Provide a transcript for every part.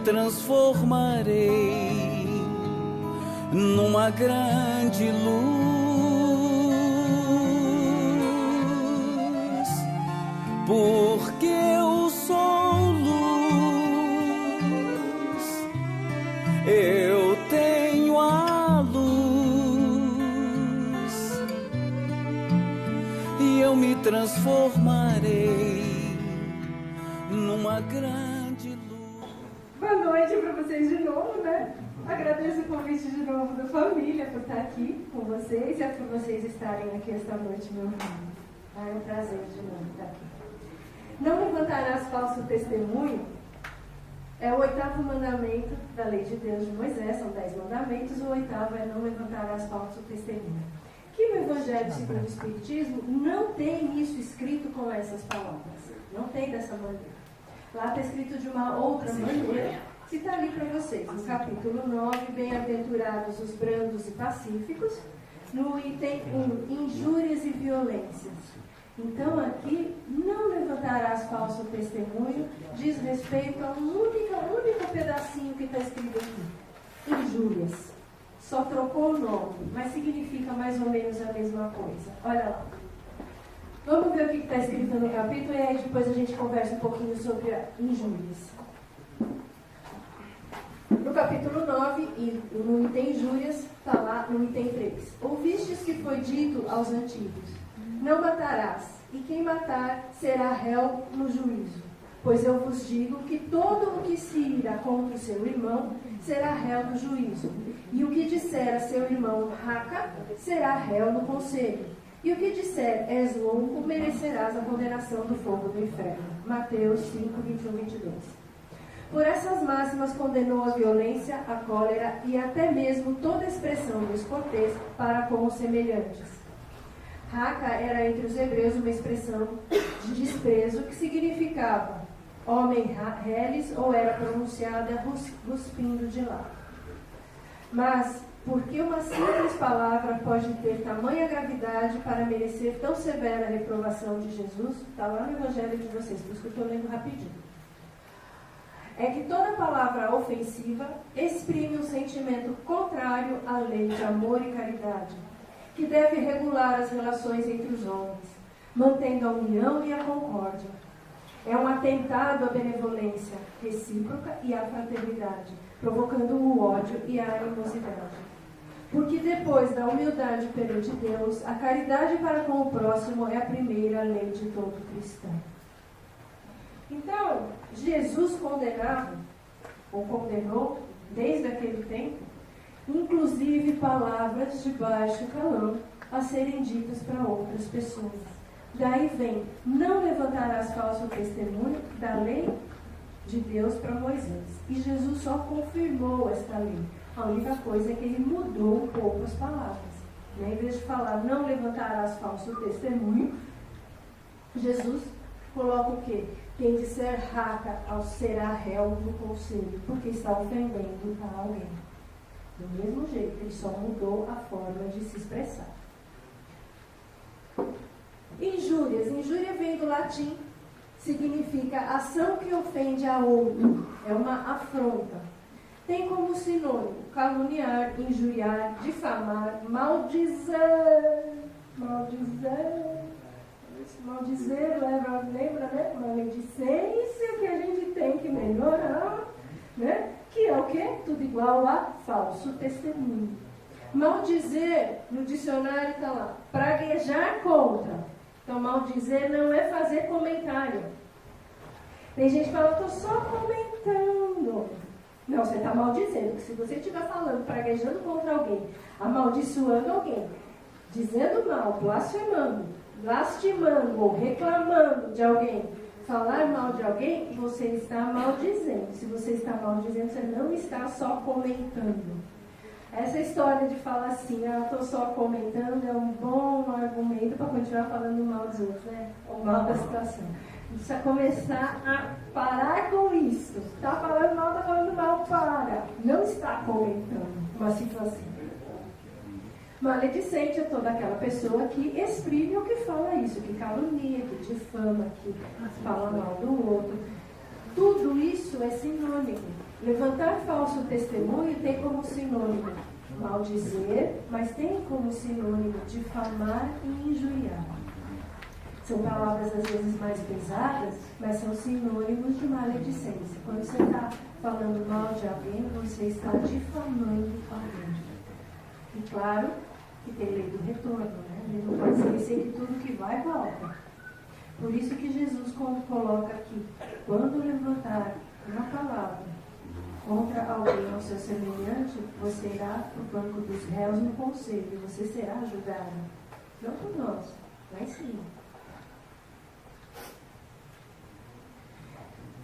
transformarei numa grande luz, porque eu sou luz, eu tenho a luz, e eu me transformarei numa grande luz. Boa noite para vocês de novo, né? Agradeço o convite de novo da família por estar aqui com vocês e por vocês estarem aqui esta noite, meu irmão. É um prazer de novo estar aqui. Não levantarás falso testemunho é o 8º mandamento da lei de Deus de Moisés, são 10 mandamentos, o 8º é não levantarás falso testemunho. Que no Evangelho segundo o Espiritismo não tem isso escrito com essas palavras, não tem dessa maneira. Lá está escrito de uma outra maneira, que está ali para vocês. No capítulo 9, bem-aventurados os brandos e pacíficos. No item 1, injúrias e violências. Então aqui, não levantarás falso testemunho, diz respeito a um único pedacinho que está escrito aqui. Injúrias. Só trocou o nome, mas significa mais ou menos a mesma coisa. Olha lá. Vamos ver o que está escrito no capítulo e aí depois a gente conversa um pouquinho sobre injúrias. No capítulo 9, e no item injúrias, está lá no item 3. Ouvistes que foi dito aos antigos: não matarás, e quem matar será réu no juízo. Pois eu vos digo que todo o que se ira contra o seu irmão será réu no juízo. E o que disser a seu irmão raca será réu no conselho. E o que disser és louco, merecerás a condenação do fogo do inferno. Mateus 5, 21, 22. Por essas máximas condenou a violência, a cólera e até mesmo toda expressão descortês para com os semelhantes. Raca era entre os hebreus uma expressão de desprezo que significava homem reles ou era pronunciada cuspindo de lá. Mas porque uma simples palavra pode ter tamanha gravidade para merecer tão severa reprovação de Jesus? Está lá no Evangelho de vocês, por isso que eu estou lendo rapidinho. É que toda palavra ofensiva exprime um sentimento contrário à lei de amor e caridade, que deve regular as relações entre os homens, mantendo a união e a concórdia. É um atentado à benevolência recíproca e à fraternidade, provocando o ódio e a animosidade. Porque depois da humildade perante Deus, a caridade para com o próximo é a primeira lei de todo cristão. Então, Jesus condenava, ou condenou, desde aquele tempo, inclusive palavras de baixo calão a serem ditas para outras pessoas. Daí vem, não levantarás falso testemunho da lei de Deus para Moisés. E Jesus só confirmou esta lei. A única coisa é que ele mudou um pouco as palavras. Em vez de falar, não levantarás falso testemunho, Jesus coloca o quê? Quem disser raca será réu no conselho, porque está ofendendo a alguém. Do mesmo jeito, ele só mudou a forma de se expressar. Injúrias. Injúria vem do latim, significa ação que ofende a outro. É uma afronta. Tem como sinônimo caluniar, injuriar, difamar, maldizer. Maldizer lembra, né? Uma maledicência que a gente tem que melhorar, né? Que é o quê? Tudo igual a falso testemunho. Maldizer, no dicionário está lá, praguejar contra. Então, maldizer não é fazer comentário. Tem gente que fala, estou só comentando. Não, você está maldizendo, porque se você estiver falando, praguejando contra alguém, amaldiçoando alguém, dizendo mal, blasfemando, lastimando ou reclamando de alguém, falar mal de alguém, você está maldizendo. Se você está maldizendo, você não está só comentando. Essa história de falar assim, estou só comentando, é um bom argumento para continuar falando mal dos outros, né? Ou mal da situação. Precisa começar a parar com isso. Está falando mal, está falando mal, para. Não está comentando uma situação. Maledicente é toda aquela pessoa que exprime o que fala isso, que calunia, que difama, que fala mal do outro. Tudo isso é sinônimo. Levantar falso testemunho tem como sinônimo maldizer, mas tem como sinônimo difamar e injuriar. São palavras às vezes mais pesadas, mas são sinônimos de maledicência. Quando você está falando mal de alguém, você está difamando alguém. E claro que tem lei do retorno, né? A gente não pode esquecer que tudo que vai volta. Por isso que Jesus coloca aqui, quando levantar uma palavra contra alguém ao seu semelhante, você irá para o banco dos réus no conselho, e você será julgado. Não por nós, mas sim.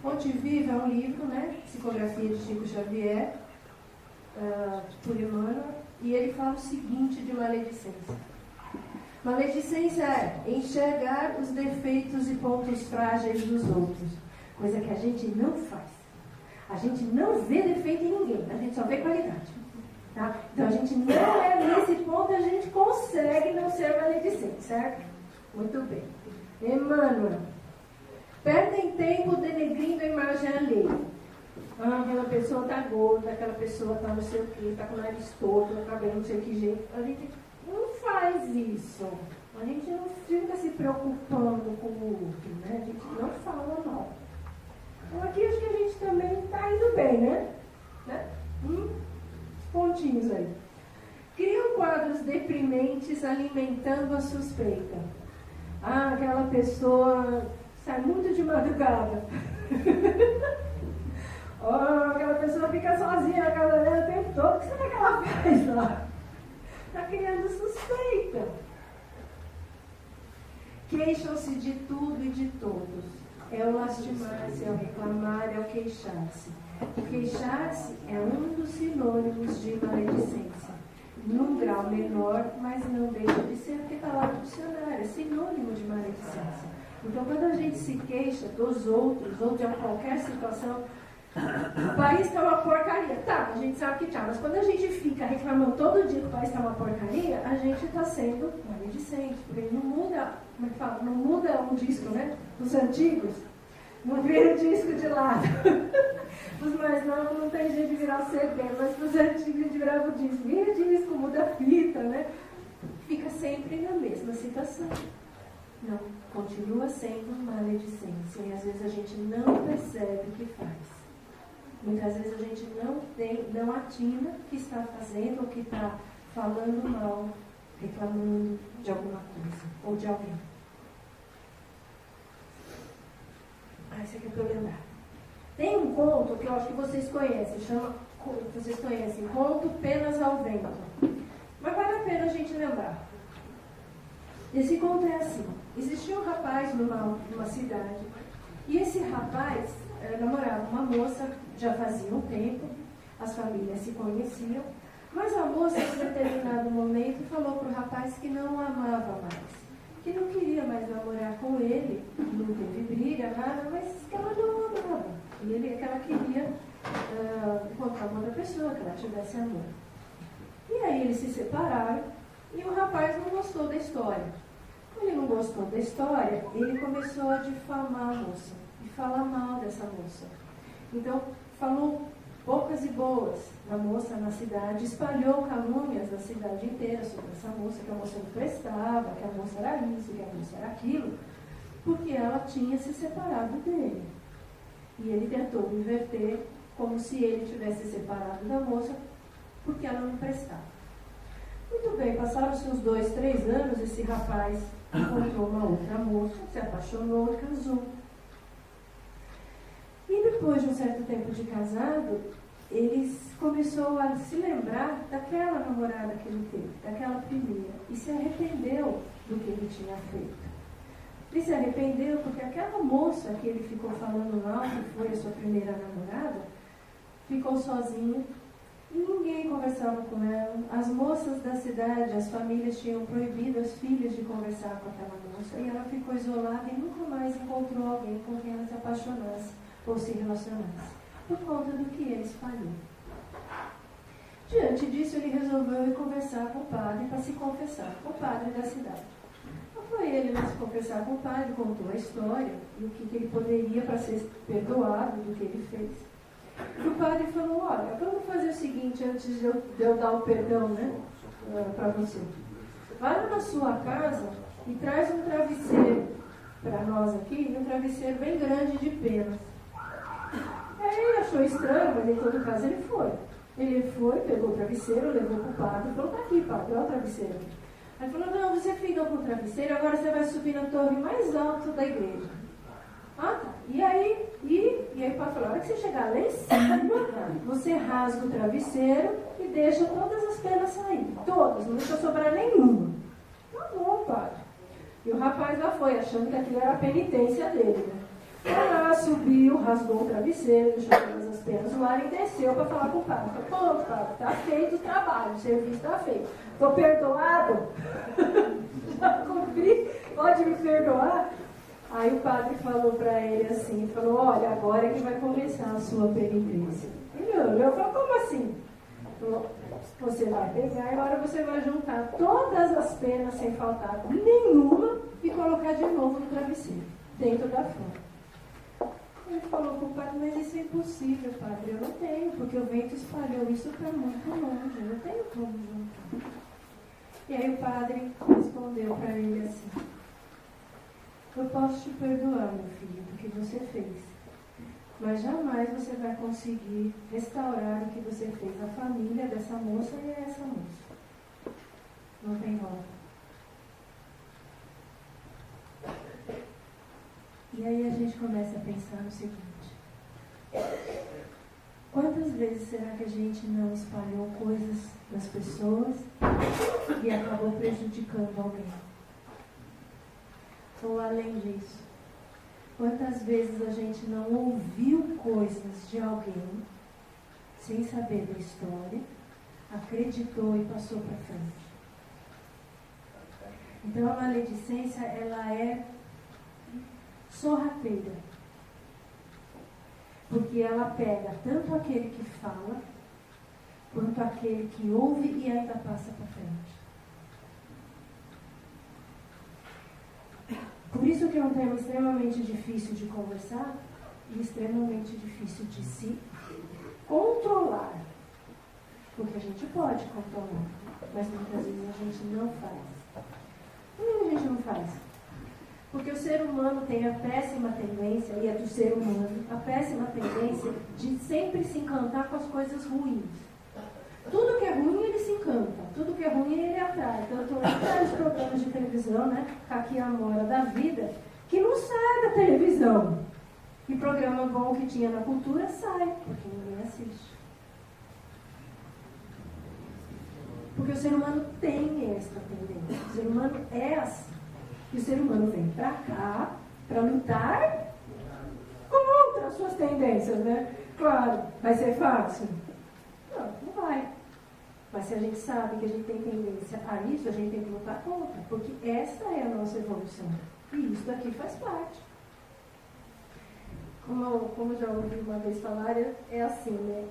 Fonte Viva é um livro, né? Psicografia de Chico Xavier, por Emmanuel, e ele fala o seguinte de maledicência. Maledicência é enxergar os defeitos e pontos frágeis dos outros, coisa que a gente não faz. A gente não vê defeito em ninguém, a gente só vê qualidade. Tá? Então a gente não é nesse ponto, a gente consegue não ser maledicente, certo? Muito bem. Emmanuel. Perdem tempo denegrindo a imagem alheia. Aquela pessoa está gorda, aquela pessoa está não sei o que, está com o nariz torto, o cabelo não sei o que jeito. A gente não faz isso. A gente não fica se preocupando com o outro, né? A gente não fala mal. Então aqui acho que a gente também está indo bem, né? Pontinhos aí. Criam quadros deprimentes alimentando a suspeita. Aquela pessoa sai muito de madrugada. Aquela pessoa fica sozinha na casa dela o tempo todo. O que será que ela faz lá? Está criando suspeita. Queixam-se de tudo e de todos. É o lastimar-se, é o reclamar, é o queixar-se. O queixar-se é um dos sinônimos de maledicência. Num grau menor, mas não deixa de ser, porque está lá no dicionário, é sinônimo de maledicência. Então, quando a gente se queixa dos outros, ou de qualquer situação, o país está uma porcaria. Tá, a gente sabe que tá, mas quando a gente fica reclamando todo dia que o país está uma porcaria, a gente está sendo maledicente, porque não muda, como é que fala? Não muda um disco, né? Os antigos, não vira o disco de lado. Os mais novos não tem jeito de virar o CD, mas os antigos a gente virava o disco. Vira disco, muda a fita, né? Fica sempre na mesma situação. Não, continua sendo maledicência. E às vezes a gente não percebe o que faz. Muitas vezes a gente não atina o que está fazendo ou que está falando mal, reclamando de alguma coisa ou de alguém. Isso aqui é para eu lembrar. Tem um conto que eu acho que vocês conhecem, Conto Penas ao Vento. Mas vale a pena a gente lembrar. Esse conto é assim. Existia um rapaz numa cidade, e esse rapaz namorava uma moça, já fazia um tempo, as famílias se conheciam, mas a moça, em determinado momento, falou para o rapaz que não o amava mais, que não queria mais namorar com ele, não teve briga, nada, mas que ela não o amava, que ela queria encontrar uma outra pessoa, que ela tivesse amor. E aí eles se separaram, e o rapaz não gostou da história. Ele não gostou da história, ele começou a difamar a moça e falar mal dessa moça. Então, falou poucas e boas da moça na cidade, espalhou calúnias na cidade inteira sobre essa moça, que a moça não prestava, que a moça era isso, que a moça era aquilo, porque ela tinha se separado dele. E ele tentou inverter como se ele tivesse separado da moça, porque ela não prestava. Muito bem, passaram-se uns 2, 3 anos, esse rapaz encontrou uma outra moça, se apaixonou e casou. E depois de um certo tempo de casado, ele começou a se lembrar daquela namorada que ele teve, daquela primeira, e se arrependeu do que ele tinha feito. Ele se arrependeu porque aquela moça que ele ficou falando mal, que foi a sua primeira namorada, ficou sozinha. E ninguém conversava com ela. As moças da cidade, as famílias tinham proibido as filhas de conversar com aquela moça. E ela ficou isolada e nunca mais encontrou alguém com quem ela se apaixonasse ou se relacionasse, por conta do que ele espalhou. Diante disso, ele resolveu ir conversar com o padre para se confessar, com o padre da cidade. Então foi ele se confessar com o padre, contou a história e o que ele poderia para ser perdoado do que ele fez. E o padre falou, olha, vamos fazer o seguinte, antes de eu dar o perdão, né, para você. Vai lá na sua casa e traz um travesseiro para nós aqui, um travesseiro bem grande de penas. Aí ele achou estranho, mas em todo caso ele foi. Ele foi, pegou o travesseiro, levou para o padre e falou, tá aqui, padre, olha o travesseiro. Aí ele falou, não, você fica com o travesseiro, agora você vai subir na torre mais alta da igreja. Ah, tá. E aí o padre falou, a hora que você chegar lá em cima, você rasga o travesseiro e deixa todas as penas sair. Todas, não deixa sobrar nenhuma. Tá bom, padre. E o rapaz lá foi, achando que aquilo era a penitência dele, né? Foi lá, subiu, rasgou o travesseiro, deixou todas as penas no ar e desceu para falar com o padre. Falou, pô, padre, tá feito o trabalho, o serviço está feito. Estou perdoado? Já cumpri? Pode me perdoar? Aí o padre falou para ele assim, falou, olha, agora é que vai começar a sua penitência. Ele olhou e falou, como assim? Falou, você vai pegar e agora você vai juntar todas as penas sem faltar nenhuma e colocar de novo no travesseiro, dentro da fonte. Ele falou para o padre, mas isso é impossível, padre, eu não tenho, porque o vento espalhou isso para muito longe, eu não tenho como juntar. E aí o padre respondeu para ele assim, eu posso te perdoar, meu filho, do que você fez, mas jamais você vai conseguir restaurar o que você fez à família dessa moça e a essa moça. Não tem volta. E aí a gente começa a pensar no seguinte, quantas vezes será que a gente não espalhou coisas nas pessoas e acabou prejudicando alguém? Ou além disso, quantas vezes a gente não ouviu coisas de alguém sem saber da história, acreditou e passou para frente? Então a maledicência, ela é sorrateira, porque ela pega tanto aquele que fala, quanto aquele que ouve e ainda passa para frente. Por isso que é um tema extremamente difícil de conversar e extremamente difícil de se controlar. Porque a gente pode controlar, mas muitas vezes a gente não faz. Por que a gente não faz? Porque o ser humano tem a péssima tendência, e é do ser humano, a péssima tendência de sempre se encantar com as coisas ruins. Tudo que é ruim, ele se encanta. Tudo que é ruim, ele atrai. Tanto é que tem os programas de televisão, né? Aqui a Amora da vida, que não sai da televisão. E programa bom que tinha na cultura sai, porque ninguém assiste. Porque o ser humano tem essa tendência. O ser humano é assim. E o ser humano vem pra cá para lutar contra as suas tendências, né? Claro, vai ser fácil? Não, não vai. Mas se a gente sabe que a gente tem tendência a isso, a gente tem que lutar contra, porque essa é a nossa evolução. E isso daqui faz parte. Como já ouvi uma vez falar, é assim, né?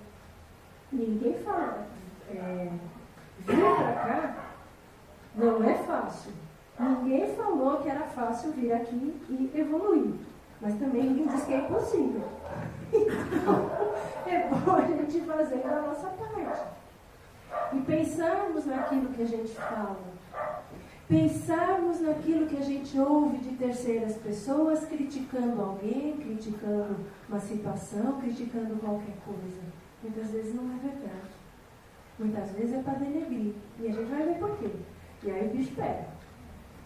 Ninguém fala. Vir pra cá não é fácil. Ninguém falou que era fácil vir aqui e evoluir. Mas também ninguém diz que é impossível. Então, é bom a gente fazer a nossa parte. E pensarmos naquilo que a gente fala. Pensarmos naquilo que a gente ouve de terceiras pessoas, criticando alguém, criticando uma situação, criticando qualquer coisa. Muitas vezes não é verdade. Muitas vezes é para denegrir. E a gente vai ver por quê. E aí o bicho pega.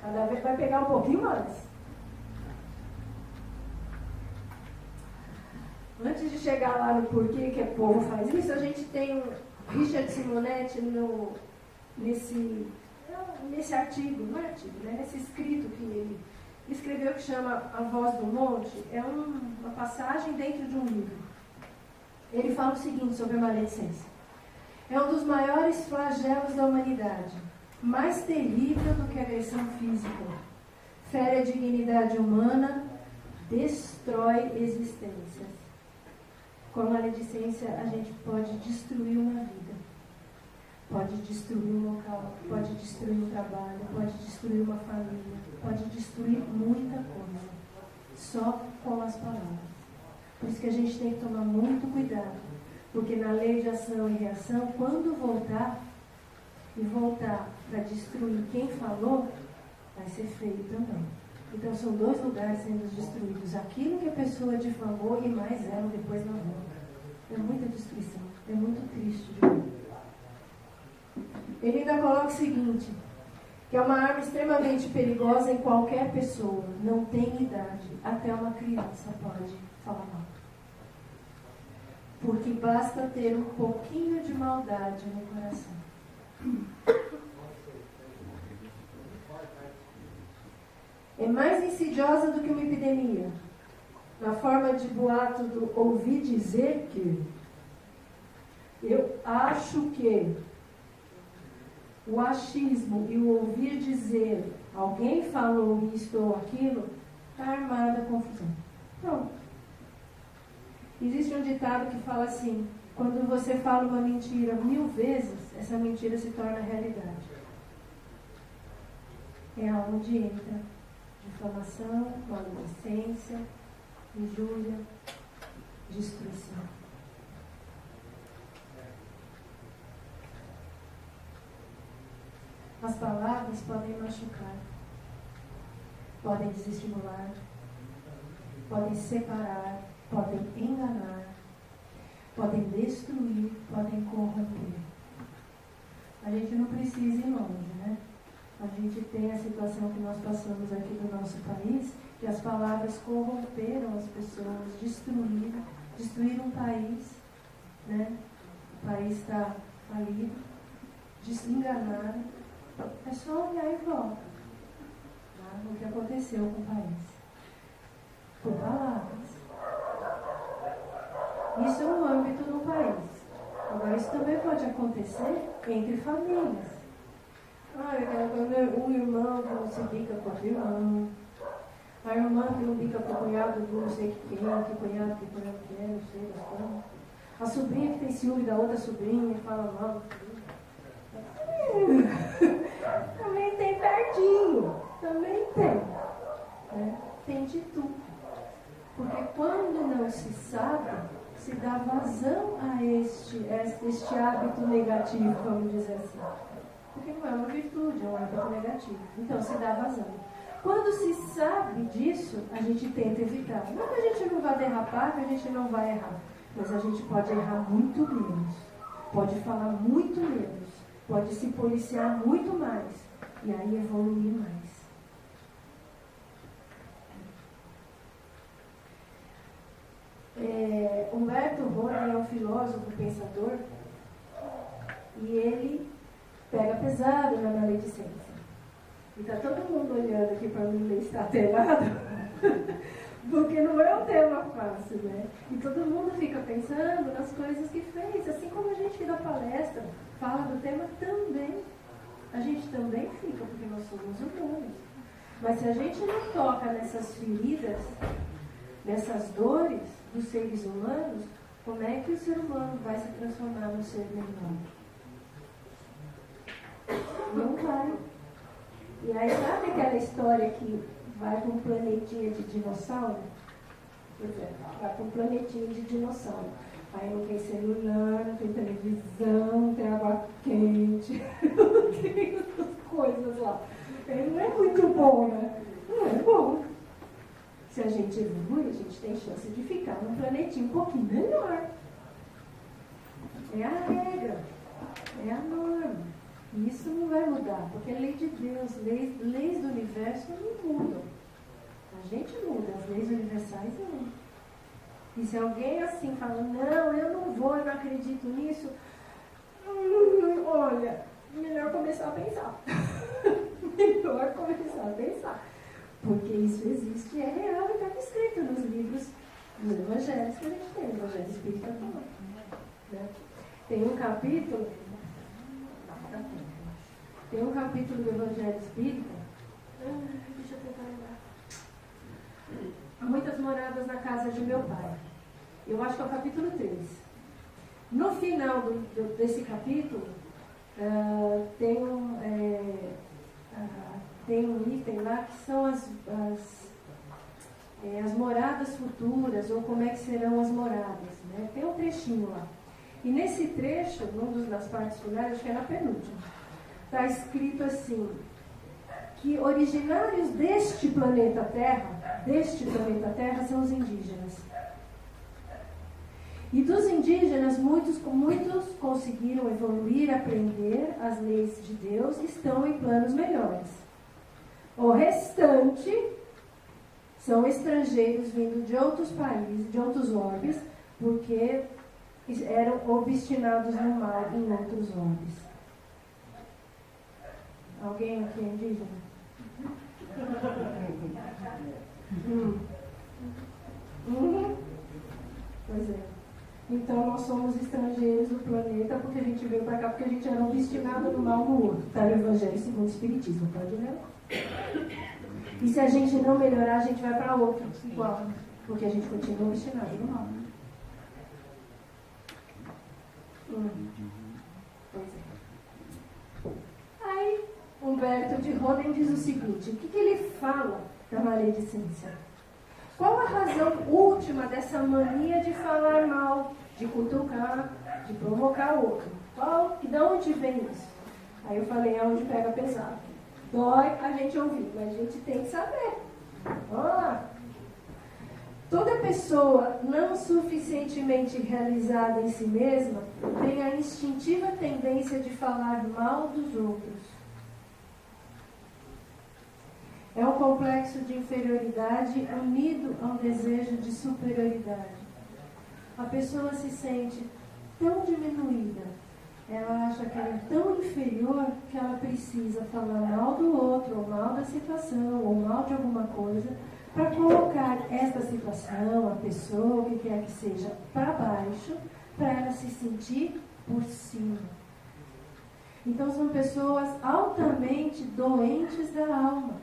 Cada vez vai pegar um pouquinho mais. Antes de chegar lá no porquê que o povo faz isso, a gente tem Richard Simonetti nesse artigo, não é artigo, né? Nesse escrito que ele escreveu que chama A Voz do Monte, é uma passagem dentro de um livro. Ele fala o seguinte sobre a maledicência. É um dos maiores flagelos da humanidade, mais terrível do que a agressão física. Fere a dignidade humana, destrói existências. Com a maledicência, a gente pode destruir uma vida, pode destruir um local, pode destruir um trabalho, pode destruir uma família, pode destruir muita coisa, só com as palavras. Por isso que a gente tem que tomar muito cuidado. Porque na lei de ação e reação, quando voltar para destruir quem falou, vai ser feio também. Então são dois lugares sendo destruídos. Aquilo que a pessoa difamou e mais ela depois na volta. É muita destruição. É muito triste de ver. Ele ainda coloca o seguinte, que é uma arma extremamente perigosa em qualquer pessoa. Não tem idade. Até uma criança pode falar mal. Porque basta ter um pouquinho de maldade no coração. É mais insidiosa do que uma epidemia. Na forma de boato do ouvir dizer que, eu acho que, o achismo e o ouvir dizer, alguém falou isto ou aquilo, está armada a confusão. Pronto. Existe um ditado que fala assim, quando você fala uma mentira 1000 vezes, essa mentira se torna realidade. É onde entra difamação, maledicência, injúria, destruição. As palavras podem machucar, podem desestimular, podem separar, podem enganar, podem destruir, podem corromper. A gente não precisa ir longe, né? A gente tem a situação que nós passamos aqui no nosso país, que as palavras corromperam as pessoas, destruíram um país, né? O país está falido, desenganaram. É só olhar em volta, tá? O que aconteceu com o país. Por palavras. Isso é um âmbito do país. Agora, isso também pode acontecer entre famílias. Um irmão que não se bica com outro irmão. A irmã que não bica com o cunhado do não sei quem, que cunhado que é, não sei das coisas. A sobrinha que tem ciúme da outra sobrinha e fala mal. Também tem pertinho. Também tem. Né? Tem de tudo. Porque quando não se sabe, se dá vazão a este hábito negativo, vamos dizer assim. Porque não é uma virtude, é um hábito negativo. Então se dá vazão. Quando se sabe disso, a gente tenta evitar. Não que a gente não vá derrapar, que a gente não vai errar. Mas a gente pode errar muito menos. Pode falar muito menos. Pode se policiar muito mais. E aí evoluir mais. Humberto Roni é um filósofo, pensador, e ele pega pesado na maledicência. E está todo mundo olhando aqui para mim ler estatelado, porque não é um tema fácil, né? E todo mundo fica pensando nas coisas que fez, assim como a gente dá palestra, fala do tema também. A gente também fica, porque nós somos humanos. Mas se a gente não toca nessas feridas, nessas dores dos seres humanos, como é que o ser humano vai se transformar no ser melhor? Não vai. E aí, sabe aquela história que vai para um planetinha de dinossauro? Pois é, vai para um planetinha de dinossauro. Aí não tem celular, não tem televisão, não tem água quente, não tem essas coisas lá. Não é muito bom, né? Não é bom. Se a gente evolui, a gente tem chance de ficar num planetinho um pouquinho melhor. É a regra, é a norma. E isso não vai mudar, porque é lei de Deus, leis do universo não mudam. A gente muda, as leis universais não. E se alguém assim fala, não, eu não vou, eu não acredito nisso, olha, melhor começar a pensar. Melhor começar a pensar. Porque isso existe, é real e está escrito nos livros dos evangelhos que a gente tem, o Evangelho Espírita também. Né? Tem um capítulo do Evangelho Espírita, deixa eu tentar lembrar. Muitas moradas na casa de meu pai. Eu acho que é o capítulo 3. No final desse capítulo, tem um item lá que são as moradas futuras, ou como é que serão as moradas, né? Tem um trechinho lá. E nesse trecho, nas partes finais, acho que é na penúltima, está escrito assim, que originários deste planeta Terra são os indígenas. E dos indígenas, muitos conseguiram evoluir, aprender as leis de Deus e estão em planos melhores. O restante são estrangeiros vindo de outros países, de outros orbes, porque eram obstinados no mal em outros orbes. Alguém aqui é indígena? Pois é. Então nós somos estrangeiros do planeta porque a gente veio para cá porque a gente era obstinado no mal no outro. Está no Evangelho segundo o Espiritismo, pode ler? E se a gente não melhorar, a gente vai para outro igual, porque a gente continua obstinado no mal. Pois é. Aí Humberto de Roden diz o seguinte: o que ele fala da maledicência? Qual a razão última dessa mania de falar mal, de cutucar, de provocar o outro? E de onde vem isso? Aí eu falei, é onde pega pesado. Dói a gente ouvir, mas a gente tem que saber. Vamos lá. Toda pessoa não suficientemente realizada em si mesma tem a instintiva tendência de falar mal dos outros. É um complexo de inferioridade unido a um desejo de superioridade. A pessoa se sente tão diminuída, ela acha que ela é tão inferior que ela precisa falar mal do outro, ou mal da situação, ou mal de alguma coisa, para colocar esta situação, a pessoa, o que quer que seja, para baixo, para ela se sentir por cima. Então são pessoas altamente doentes da alma.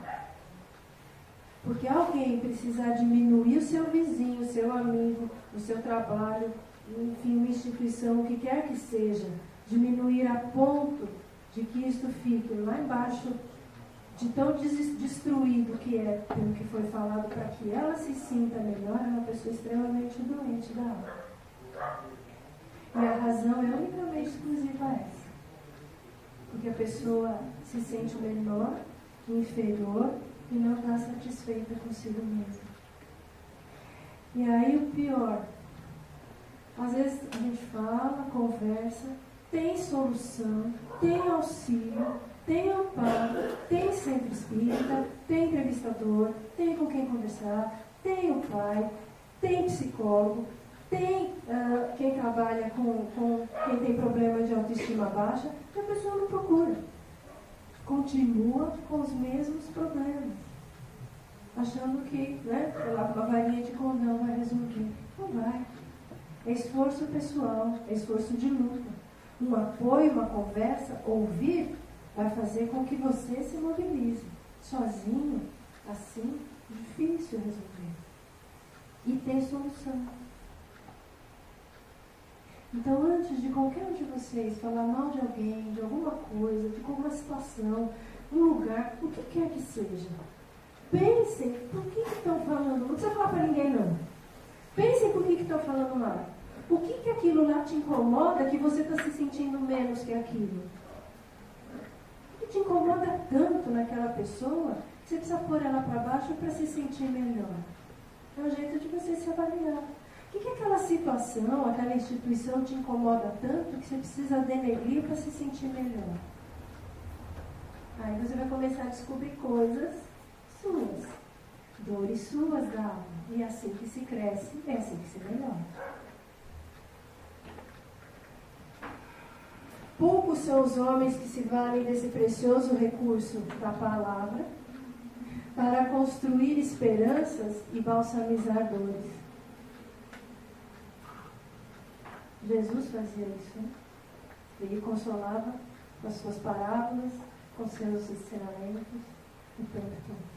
Porque alguém precisar diminuir o seu vizinho, o seu amigo, o seu trabalho, enfim, uma instituição, o que quer que seja, diminuir a ponto de que isto fique lá embaixo, de tão destruído que é pelo que foi falado, para que ela se sinta melhor, é uma pessoa extremamente doente da alma. E a razão é unicamente exclusiva a essa. Porque a pessoa se sente menor, inferior, e não está satisfeita consigo mesma. E aí o pior, às vezes a gente fala, conversa, tem solução, tem auxílio, tem amparo, tem centro espírita, tem entrevistador, tem com quem conversar, tem o pai, tem psicólogo, tem quem trabalha com quem tem problema de autoestima baixa, e a pessoa não procura. Continua com os mesmos problemas, achando que, uma varinha de condão vai resolver. Não vai. É esforço pessoal, é esforço de luta. Um apoio, uma conversa, ouvir, vai fazer com que você se mobilize. Sozinho, assim, difícil resolver. E tem solução. Então, antes de qualquer um de vocês falar mal de alguém, de alguma coisa, de alguma situação, um lugar, o que quer que seja, pensem por que estão falando. Não precisa falar para ninguém, não. Pensem por que estão falando mal. O que aquilo lá te incomoda que você está se sentindo menos que aquilo? O que te incomoda tanto naquela pessoa que você precisa pôr ela para baixo para se sentir melhor? É um jeito de você se avaliar. O que aquela situação, aquela instituição te incomoda tanto que você precisa denegrir para se sentir melhor? Aí você vai começar a descobrir coisas suas, dores suas da alma. E é assim que se cresce, é assim que se melhora. Poucos são os homens que se valem desse precioso recurso da palavra para construir esperanças e balsamizar dores. Jesus fazia isso, né? Ele consolava com as suas parábolas, com seus ensinamentos, o tempo todo.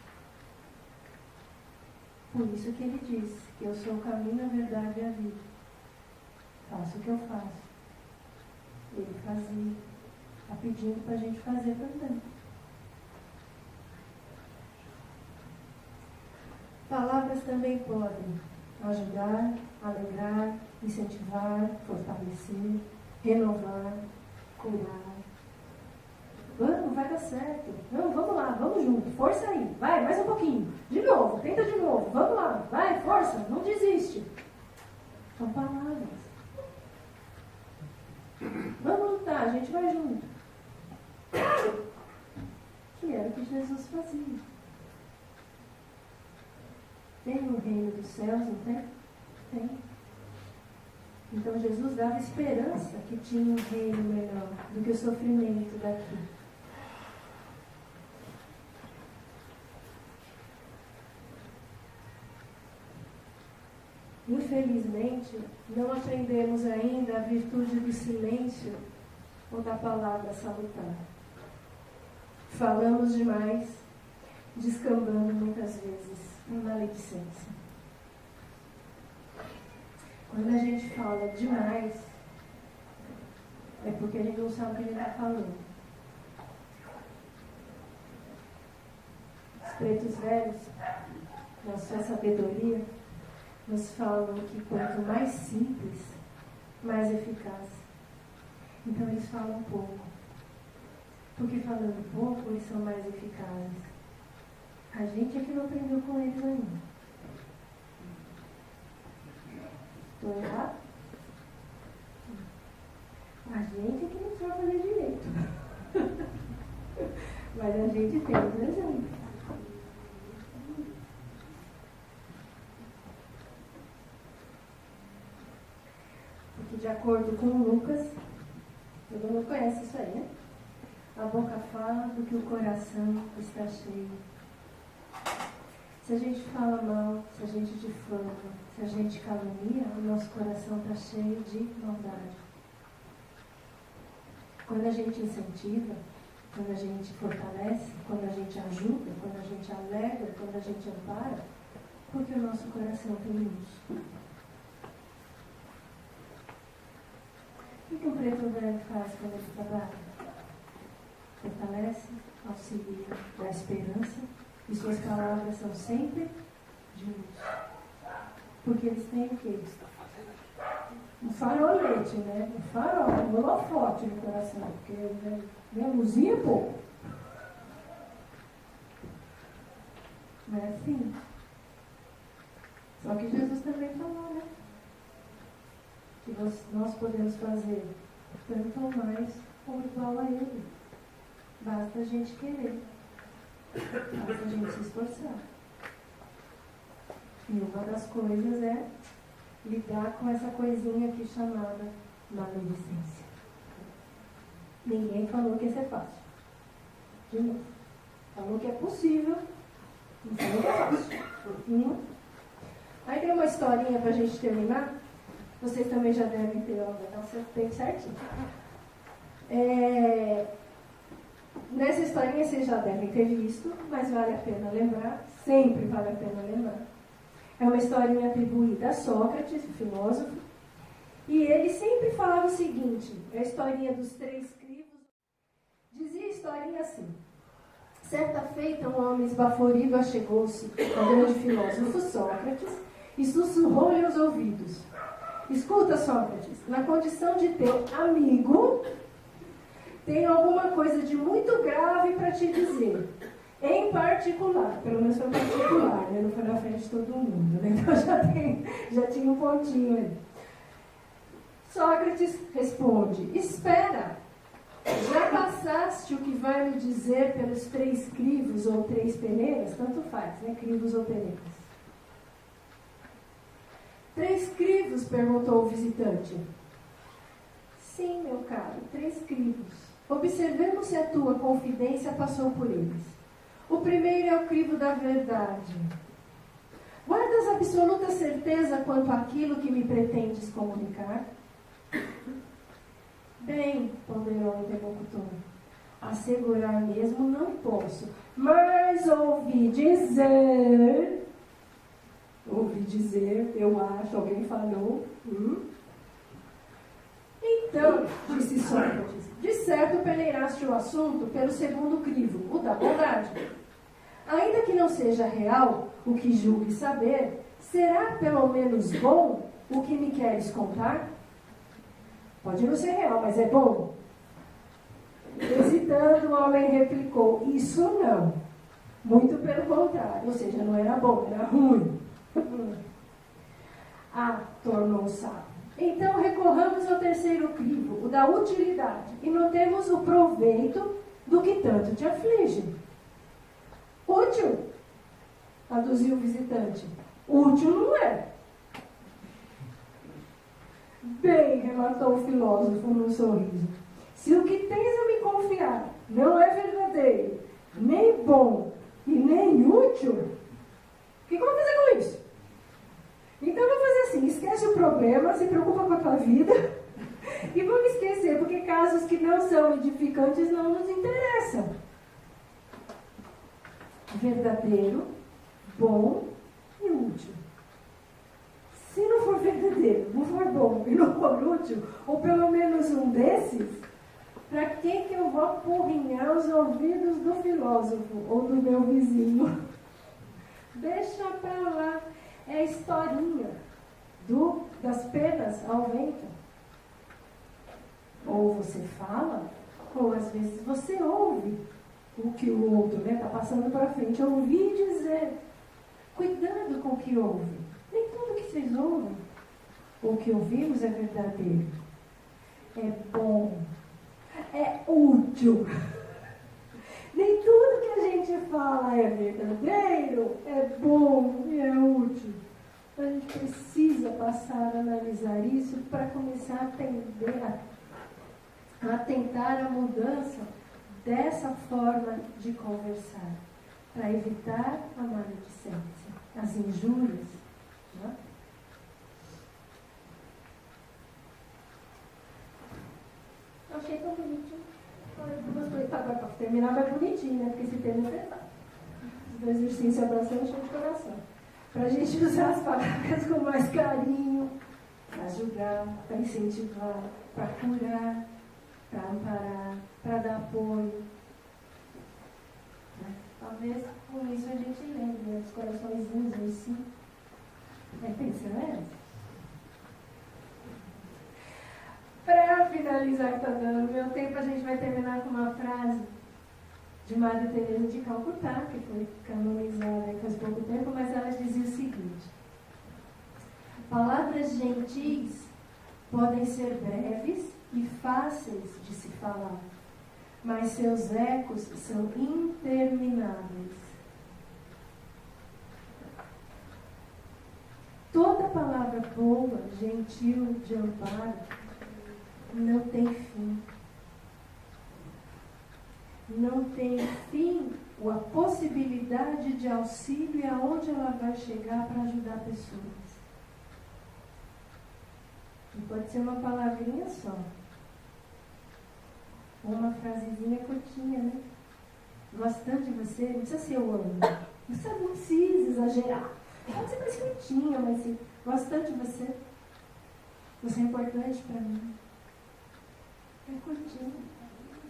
Por isso que ele disse que eu sou o caminho, a verdade e a vida. Faço o que eu faço. Ele fazia. Está pedindo para a gente fazer também. palavras também podem ajudar, alegrar, incentivar, fortalecer, renovar, curar. Vamos, vai dar certo. Não, vamos lá, vamos junto. Força aí. Vai, mais um pouquinho. De novo, tenta de novo. Vamos lá. Vai, força. Não desiste. São palavras. Vamos lutar, a gente vai junto. Que era o que Jesus fazia. Tem no reino dos céus, não tem? Tem. Então Jesus dava esperança que tinha um reino melhor do que o sofrimento daqui. Infelizmente, não aprendemos ainda a virtude do silêncio ou da palavra salutar. Falamos demais, descambando muitas vezes em maledicência. Quando a gente fala demais, é porque a gente não sabe o que a gente está falando. Os pretos velhos, na sua sabedoria, nos falam que quanto mais simples, mais eficaz. Então eles falam pouco. Porque falando pouco, eles são mais eficazes. A gente é que não aprendeu com eles ainda. Estou errado? A gente é que não sabe fazer direito. Mas a gente tem os exemplos. Porque de acordo com Lucas, todo mundo conhece isso aí, né? A boca fala do que o coração está cheio. Se a gente fala mal, se a gente difama, se a gente calunia, o nosso coração está cheio de maldade. Quando a gente incentiva, quando a gente fortalece, quando a gente ajuda, quando a gente alegra, quando a gente ampara, porque o nosso coração tem luz. O que um preto velho faz quando ele trabalha? Fortalece, auxilia, dá esperança, e suas palavras são sempre de luz. Porque eles têm o quê? Um farolete, né? Um farol, um holofote no coração, porque a luzinha é pouco. Não é assim? Só que Jesus também falou, né? Que nós podemos fazer tanto ou mais ou igual a Ele. Basta a gente querer. Basta a gente se esforçar. E uma das coisas é lidar com essa coisinha aqui chamada maledicência. Ninguém falou que ia ser fácil. De novo. Falou que é possível, não falou que é fácil. Aí tem uma historinha para a gente terminar. Vocês também já devem ter, ó, vai dar um tempo certinho. Nessa historinha vocês já devem ter visto, mas vale a pena lembrar, sempre vale a pena lembrar. É uma historinha atribuída a Sócrates, o filósofo, e ele sempre falava o seguinte, a historinha dos 3 crivos. Dizia a historinha assim: certa feita, um homem esbaforido achegou-se ao grande filósofo Sócrates e sussurrou-lhe aos ouvidos: escuta, Sócrates, na condição de teu amigo, tenho alguma coisa de muito grave para te dizer. Em particular, pelo menos foi particular, né? Não foi na frente de todo mundo, né? Então já tinha um pontinho ali. Sócrates responde: espera, já passaste o que vai me dizer pelos 3 crivos ou 3 peneiras? Tanto faz, né? Crivos ou peneiras. 3 crivos? Perguntou o visitante. Sim, meu caro, 3 crivos. Observemos se a tua confidência passou por eles. O primeiro é o crivo da verdade. Guardas absoluta certeza quanto àquilo que me pretendes comunicar? Bem, ponderou o interlocutor, assegurar mesmo não posso, mas ouvi dizer, eu acho, alguém falou. Então, disse Sócrates, de certo peneiraste o assunto pelo segundo crivo, o da bondade. Ainda que não seja real o que julgue saber, será pelo menos bom o que me queres contar? Pode não ser real, mas é bom. Hesitando, o homem replicou: isso não. Muito pelo contrário, ou seja, não era bom, era ruim. Tornou o sábio. Então recorramos ao terceiro crivo, o da utilidade, e notemos o proveito do que tanto te aflige. Útil, aduziu o visitante. Útil não é. Bem, relatou o filósofo num sorriso, se o que tens a me confiar não é verdadeiro, nem bom e nem útil, o que eu vou fazer com isso? Então eu vou fazer assim, esquece o problema, se preocupa com a tua vida e vamos esquecer, porque casos que não são edificantes não nos interessam. Verdadeiro, bom e útil. Se não for verdadeiro, não for bom e não for útil, ou pelo menos um desses, para que eu vou apurrinhar os ouvidos do filósofo ou do meu vizinho? Deixa para lá. É a historinha das penas ao vento. Ou você fala, ou às vezes você ouve o que o outro está passando para frente. Eu ouvi dizer, cuidado com o que ouve. Nem tudo que vocês ouvem, ou que ouvimos é verdadeiro. É bom, é útil. Nem tudo que a gente fala é verdadeiro, é bom e é útil. A gente precisa passar a analisar isso para começar a tentar a mudança dessa forma de conversar, para evitar a maledicência, as injúrias. Né? Eu achei tão bonitinho. Agora, para terminar, vai bonitinho, né? Porque esse tema é pesado. O exercício é bastante de coração. Para a gente usar as palavras com mais carinho, para ajudar, para incentivar, para curar, para amparar, para dar apoio. Né? Talvez com isso a gente lembre, né? Os coraçõezinhos assim. É pensando, Para finalizar, está dando meu tempo, a gente vai terminar com uma frase de Madre Teresa de Calcutá, que foi canonizada faz pouco tempo, mas ela dizia o seguinte: palavras gentis podem ser breves e fáceis de se falar, mas seus ecos são intermináveis. Toda palavra boa, gentil, de amparo, não tem fim. Não tem fim ou a possibilidade de auxílio e aonde ela vai chegar para ajudar pessoas. E pode ser uma palavrinha só. Ou uma frasezinha curtinha, né? Gostando de você, não precisa ser eu amo. Você não precisa exagerar. Pode ser mais curtinha, mas assim, gostando de você. Você é importante para mim. É curtinho.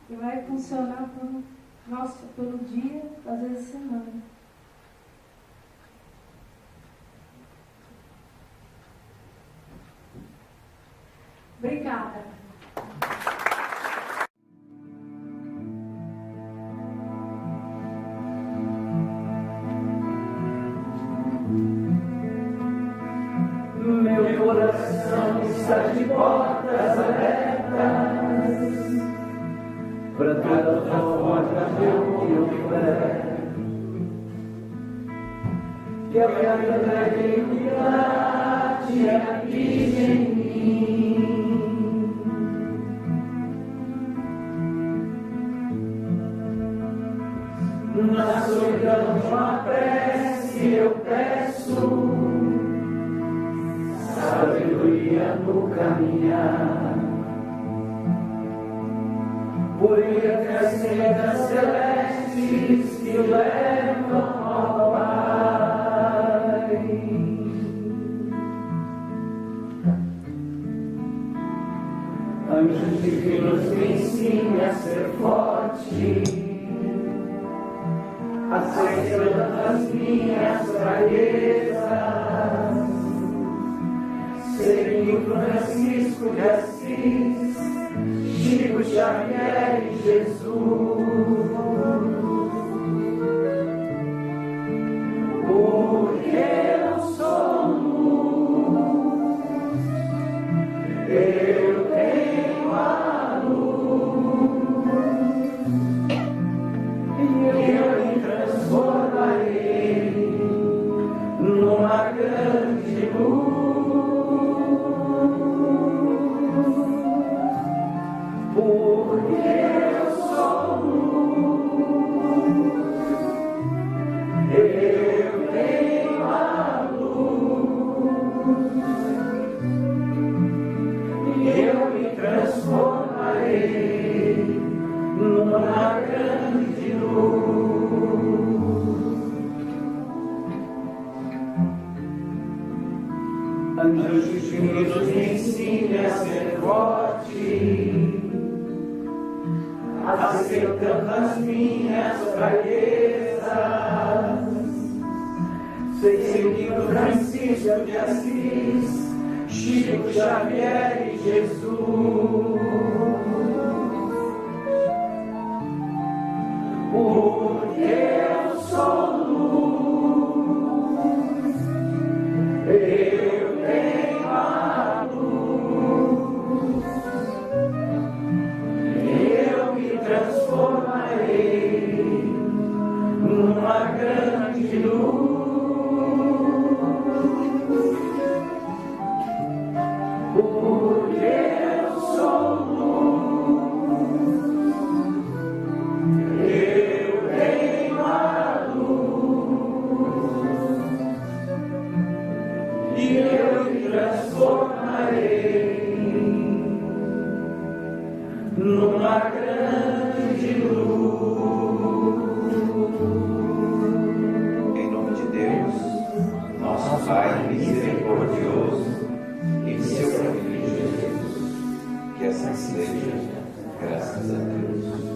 E vai funcionar por um dia, às vezes semana. Obrigada. Meu coração está de portas abertas para toda forma que eu tiver. Que a minha dignidade habite em mim. Na solidão de uma prece eu peço sabedoria no caminhar, por entre as sendas celestes que levam ao Pai. Anjos divinos me ensine a ser forte, aceitando as minhas fraquezas, seguindo Francisco de Assis, Chico Xavier e Jesus. Porque eu sou luz, eu tenho a luz, e eu me transformarei numa grande luz. Porque eu sou luz, eu tenho a luz, e eu me transformarei numa grande luz. Anjos divinos, me ensine a ser forte, aceitando as minhas fraquezas, seguindo Francisco de Assis, Chico Xavier e Jesus. Porque eu sou luz, eu tenho a luz, eu me transformarei numa grande luz. Porque eu sou luz, eu tenho a luz, e eu me transformarei numa grande luz. Em nome de Deus, nosso Pai misericordioso, e de seu Filho Jesus, que assim seja, graças a Deus.